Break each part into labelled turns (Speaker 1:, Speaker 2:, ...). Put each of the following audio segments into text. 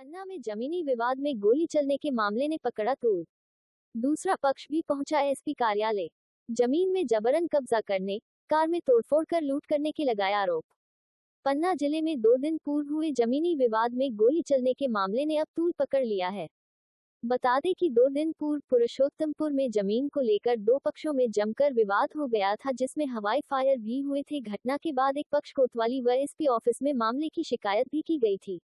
Speaker 1: पन्ना में जमीनी विवाद में गोली चलने के मामले ने पकड़ा तूल। दूसरा पक्ष भी पहुंचा एसपी कार्यालय। जमीन में जबरन कब्जा करने, कार में तोड़फोड़ कर लूट करने के लगाया आरोप। पन्ना जिले में 2 दिन पूर्व हुए जमीनी विवाद में गोली चलने के मामले ने अब तूल पकड़ लिया है। बता दें कि 2 दिन पूर्व पुरुषोत्तमपुर में जमीन को लेकर 2 पक्षों में जमकर विवाद हो गया था, जिसमें हवाई फायर भी हुए थे। घटना के बाद एक पक्ष कोतवाली व एसपी ऑफिस में मामले की शिकायत भी की गई थी।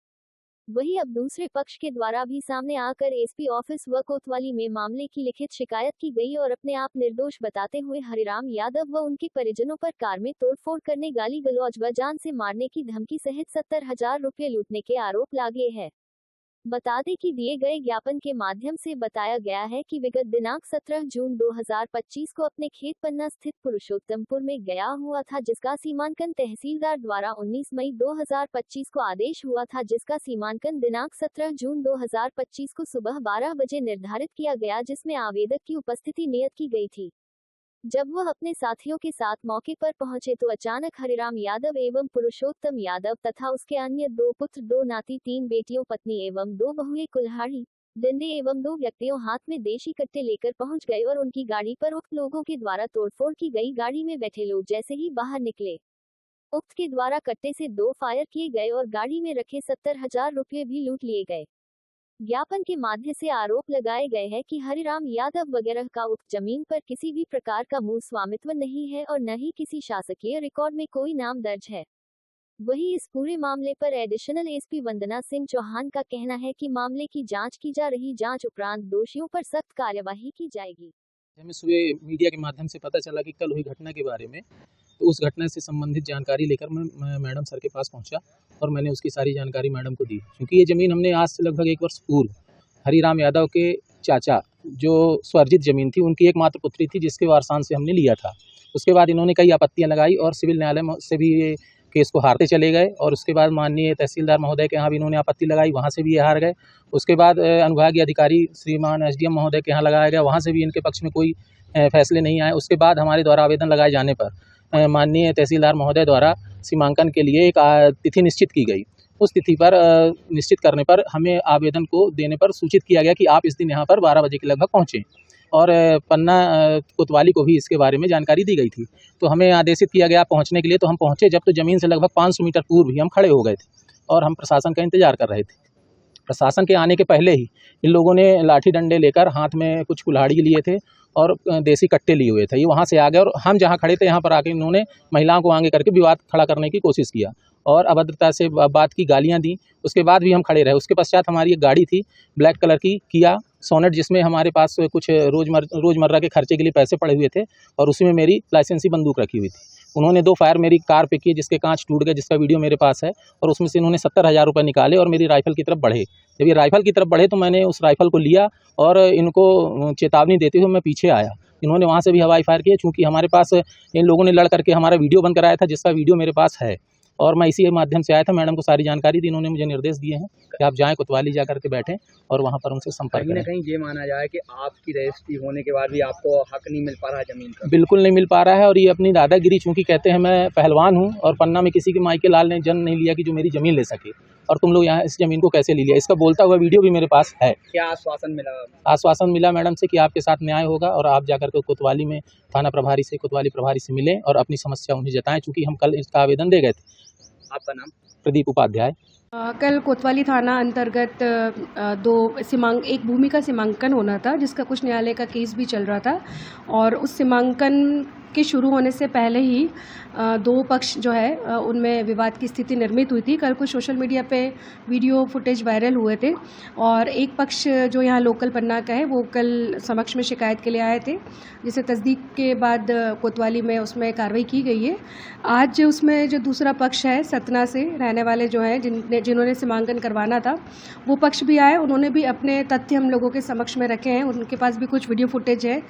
Speaker 1: वहीं अब दूसरे पक्ष के द्वारा भी सामने आकर एसपी ऑफिस व कोतवाली में मामले की लिखित शिकायत की गई और अपने आप निर्दोष बताते हुए हरिराम यादव व उनके परिजनों पर कार में तोड़फोड़ करने, गाली गलौज व जान से मारने की धमकी सहित 70,000 रुपये लूटने के आरोप लागे हैं। बता दें कि दिए गए ज्ञापन के माध्यम से बताया गया है कि विगत दिनांक 17 जून 2025 को अपने खेत पन्ना स्थित पुरुषोत्तमपुर में गया हुआ था, जिसका सीमांकन तहसीलदार द्वारा 19 मई 2025 को आदेश हुआ था, जिसका सीमांकन दिनांक 17 जून 2025 को सुबह 12 बजे निर्धारित किया गया, जिसमें आवेदक की उपस्थिति नियत की गई थी। जब वह अपने साथियों के साथ मौके पर पहुंचे तो अचानक हरिराम यादव एवं पुरुषोत्तम यादव तथा उसके अन्य 2 पुत्र, 2 नाती, 3 बेटियों, पत्नी एवं 2 बहुएं कुल्हाड़ी, डंडे एवं 2 व्यक्तियों हाथ में देशी कट्टे लेकर पहुंच गए और उनकी गाड़ी पर उक्त लोगों के द्वारा तोड़फोड़ की गई। गाड़ी में बैठे लोग जैसे ही बाहर निकले, उक्त के द्वारा कट्टे से 2 फायर किए गए और गाड़ी में रखे 70,000 रुपये भी लूट लिए गए। ज्ञापन के माध्यम से आरोप लगाए गए हैं कि हरिराम यादव वगैरह का उक्त जमीन पर किसी भी प्रकार का मूल स्वामित्व नहीं है और न ही किसी शासकीय रिकॉर्ड में कोई नाम दर्ज है। वहीं इस पूरे मामले पर एडिशनल एसपी वंदना सिंह चौहान का कहना है कि मामले की जांच की जा रही, जांच उपरांत दोषियों पर सख्त कार्यवाही की जाएगी।
Speaker 2: हमें सुबह मीडिया के माध्यम से पता चला कि कल हुई घटना के बारे में, तो उस घटना से संबंधित जानकारी लेकर मैं मैडम सर के पास पहुंचा और मैंने उसकी सारी जानकारी मैडम को दी। क्योंकि ये ज़मीन हमने आज से लगभग 1 वर्ष पूर्व हरिराम यादव के चाचा, जो स्वर्जित ज़मीन थी, उनकी एकमात्र पुत्री थी, जिसके वारसान से हमने लिया था। उसके बाद इन्होंने कई आपत्तियाँ लगाई और सिविल न्यायालय से भी ये केस को हारते चले गए और उसके बाद माननीय तहसीलदार महोदय के यहाँ भी इन्होंने आपत्ति लगाई, वहाँ से भी ये हार गए। उसके बाद अनुभागीय अधिकारी श्रीमान एसडीएम महोदय के यहाँ लगाया गया, वहाँ से भी इनके पक्ष में कोई फैसले नहीं आए। उसके बाद हमारे द्वारा आवेदन लगाए जाने पर माननीय तहसीलदार महोदय द्वारा सीमांकन के लिए एक तिथि निश्चित की गई। उस तिथि पर निश्चित करने पर हमें आवेदन को देने पर सूचित किया गया कि आप इस दिन यहाँ पर 12 बजे के लगभग पहुँचें और पन्ना कोतवाली को भी इसके बारे में जानकारी दी गई थी। तो हमें आदेशित किया गया पहुँचने के लिए। तो हम पहुँचे जब, तो ज़मीन से लगभग 500 मीटर पूर्व ही हम खड़े हो गए थे और हम प्रशासन का इंतजार कर रहे थे। प्रशासन के आने के पहले ही इन लोगों ने लाठी डंडे लेकर, हाथ में कुछ कुल्हाड़ी लिए थे और देसी कट्टे लिए हुए थे। ये वहाँ से आ गए और हम जहाँ खड़े थे यहाँ पर आके इन्होंने महिलाओं को आगे करके विवाद खड़ा करने की कोशिश किया और अभद्रता से बात की, गालियाँ दी। उसके बाद भी हम खड़े रहे। उसके पश्चात हमारी एक गाड़ी थी ब्लैक कलर की किया सोनेट, जिसमें हमारे पास कुछ रोज़मर्रा के खर्चे के लिए पैसे पड़े हुए थे और उसी में मेरी लाइसेंसी बंदूक रखी हुई थी। उन्होंने 2 फायर मेरी कार पे किए, जिसके कांच टूट गए, जिसका वीडियो मेरे पास है। और उसमें से इन्होंने 70,000 रुपये निकाले और मेरी राइफ़ल की तरफ बढ़े। जब ये राइफ़ल की तरफ बढ़े तो मैंने उस राइफ़ल को लिया और इनको चेतावनी देते हुए मैं पीछे आया। इन्होंने वहाँ से भी हवाई फायर किए। चूँकि हमारे पास इन लोगों ने लड़ करके हमारा वीडियो बंद कराया था, जिसका वीडियो मेरे पास है और मैं इसी माध्यम से आया था। मैडम को सारी जानकारी दी। इन्होंने मुझे निर्देश दिए हैं कि आप जाएँ कोतवाली जा करके बैठें और वहाँ पर उनसे संपर्क करें।
Speaker 3: कहीं ये माना जाए कि आपकी रजिस्ट्री होने के बाद भी आपको हक नहीं मिल पा रहा है ज़मीन का?
Speaker 2: बिल्कुल नहीं मिल पा रहा है और ये अपनी दादागिरी, चूँकि कहते हैं मैं पहलवान हूँ और पन्ना में किसी के माई के लाल ने जन्म नहीं लिया कि जो मेरी ज़मीन ले सके, और तुम लोग यहाँ इस ज़मीन को कैसे ले लिया, इसका बोलता हुआ वीडियो भी मेरे पास है।
Speaker 3: क्या आश्वासन मिला?
Speaker 2: आश्वासन मिला मैडम से कि आपके साथ न्याय होगा और आप जाकर के कोतवाली में थाना प्रभारी से, कोतवाली प्रभारी से मिलें और अपनी समस्या उन्हें जताएं। चूँकि हम कल इसका आवेदन दे गए थे।
Speaker 3: आपका नाम?
Speaker 2: प्रदीप उपाध्याय।
Speaker 4: कल कोतवाली थाना अंतर्गत एक भूमि का सीमांकन होना था, जिसका कुछ न्यायालय का केस भी चल रहा था और उस सीमांकन के शुरू होने से पहले ही 2 पक्ष जो है उनमें विवाद की स्थिति निर्मित हुई थी। कल कुछ सोशल मीडिया पे वीडियो फुटेज वायरल हुए थे और एक पक्ष जो यहाँ लोकल पन्ना का है वो कल समक्ष में शिकायत के लिए आए थे, जिसे तस्दीक के बाद कोतवाली में उसमें कार्रवाई की गई है। आज उसमें जो दूसरा पक्ष है, सतना से रहने वाले जो हैं जिन्होंने सीमांकन करवाना था, वो पक्ष भी आए। उन्होंने भी अपने तथ्य हम लोगों के समक्ष में रखे हैं। उनके पास भी कुछ वीडियो फुटेज है,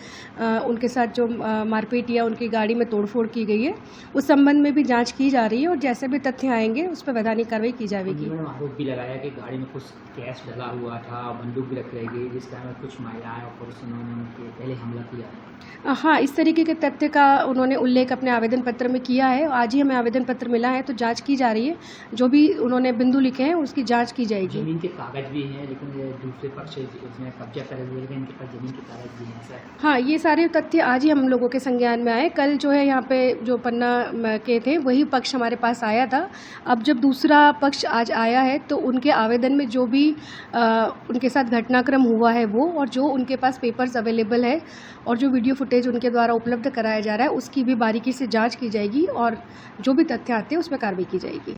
Speaker 4: उनके साथ जो मारपीट या उनकी गाड़ी में तोड़फोड़ की गई है। उस संबंध में भी जांच की जा रही है और जैसे भी तथ्य आएंगे उस पर वैधानिक कार्रवाई की जाएगी।
Speaker 5: उन्होंने आरोप भी लगाया कि गाड़ी में कुछ कैश डला हुआ था, बंदूक भी रखी गई, जिस कारण कुछ महिलाएं और पुरुषों ने उनके पहले हमला किया।
Speaker 4: हाँ, इस तरीके के तथ्य का उन्होंने उल्लेख अपने आवेदन पत्र में किया है। आज ही हमें आवेदन पत्र मिला है तो जांच की जा रही है। जो भी उन्होंने बिंदु लिखे हैं उसकी जांच की जाएगी।
Speaker 5: जमीन के कागज भी हैं, लेकिन ये दूसरे पक्ष इसमें कब्जा करे हुए, लेकिन इनके पास जमीन के कागज भी हैं सर।
Speaker 4: हाँ, ये सारे तथ्य आज ही हम लोगों के संज्ञान में आए। कल जो है यहाँ पे जो पन्ना के थे वही पक्ष हमारे पास आया था। अब जब दूसरा पक्ष आज आया है तो उनके आवेदन में जो भी उनके साथ घटनाक्रम हुआ है वो, और जो उनके पास पेपर्स अवेलेबल है और जो वीडियो फुटेज उनके द्वारा उपलब्ध कराया जा रहा है उसकी भी बारीकी से जांच की जाएगी और जो भी तथ्य आते हैं उस पर कार्रवाई की जाएगी।